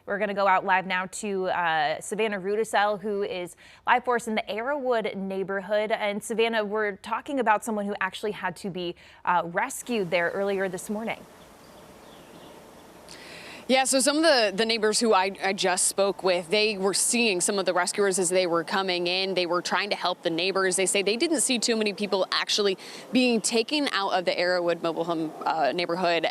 We're going to go out live now to Savannah Rudisell, who is live for us in the Arrowwood neighborhood. And Savannah, we're talking about someone who actually had to be rescued there earlier this morning. Yeah, so some of the neighbors who I just spoke with, they were seeing some of the rescuers as they were coming in. They were trying to help the neighbors. They say they didn't see too many people actually being taken out of the Arrowwood mobile home neighborhood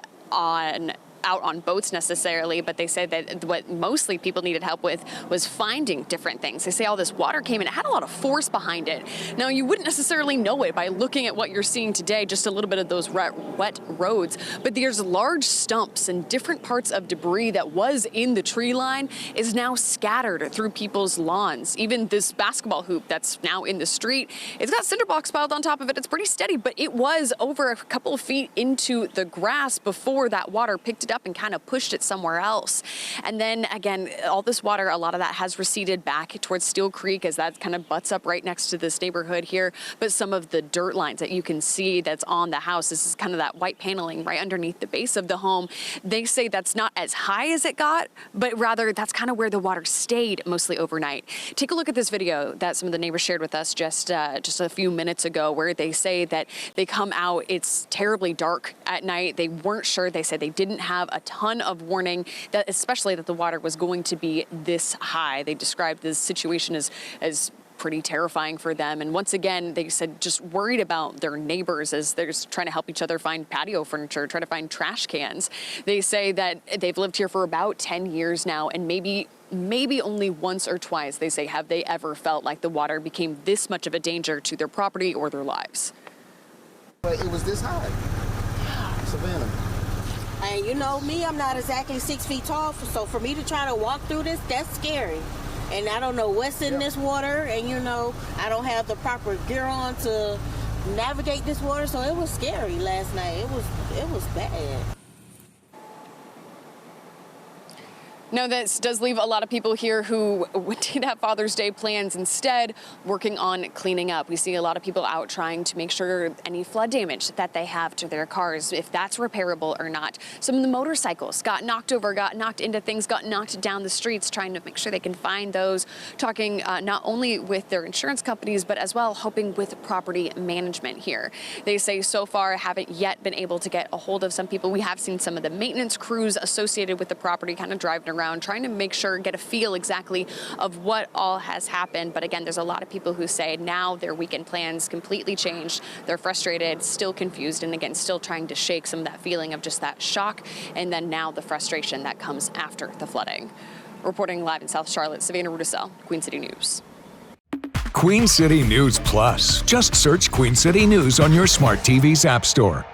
out on boats necessarily, but they said that what mostly people needed help with was finding different things. They say all this water came in, it had a lot of force behind it. Now, you wouldn't necessarily know it by looking at what you're seeing today, just a little bit of those wet roads, but there's large stumps and different parts of debris that was in the tree line is now scattered through people's lawns. Even this basketball hoop that's now in the street, it's got cinder blocks piled on top of it. It's pretty steady, but it was over a couple of feet into the grass before that water picked it up and kind of pushed it somewhere else. And then again, all this water, a lot of that has receded back towards Steele Creek as that kind of butts up right next to this neighborhood here. But some of the dirt lines that you can see that's on the house, this is kind of that white paneling right underneath the base of the home. They say that's not as high as it got, but rather that's kind of where the water stayed mostly overnight. Take a look at this video that some of the neighbors shared with us just a few minutes ago, where they say that they come out, it's terribly dark at night. They weren't sure. They said they didn't have a ton of warning, that especially that the water was going to be this high. They described this situation as pretty terrifying for them. And once again, they said just worried about their neighbors as they're just trying to help each other find patio furniture, try to find trash cans. They say that they've lived here for about 10 years now, and maybe only once or twice, they say, have they ever felt like the water became this much of a danger to their property or their lives. But it was this high. Savannah. And you know me, I'm not exactly 6 feet tall, so for me to try to walk through this, that's scary. And I don't know what's in this water, and you know, I don't have the proper gear on to navigate this water, so it was scary last night. It was bad. Now, this does leave a lot of people here who did have Father's Day plans instead working on cleaning up. We see a lot of people out trying to make sure any flood damage that they have to their cars, if that's repairable or not. Some of the motorcycles got knocked over, got knocked into things, got knocked down the streets, trying to make sure they can find those, talking not only with their insurance companies, but as well hoping with property management here. They say so far haven't yet been able to get a hold of some people. We have seen some of the maintenance crews associated with the property kind of driving around, trying to make sure, get a feel exactly of what all has happened. But again, there's a lot of people who say now their weekend plans completely changed. They're frustrated, still confused, and again, still trying to shake some of that feeling of just that shock, and then now the frustration that comes after the flooding. Reporting live in South Charlotte, Savannah Rudisell, Queen City News. Queen City News Plus. Just search Queen City News on your smart TV's app store.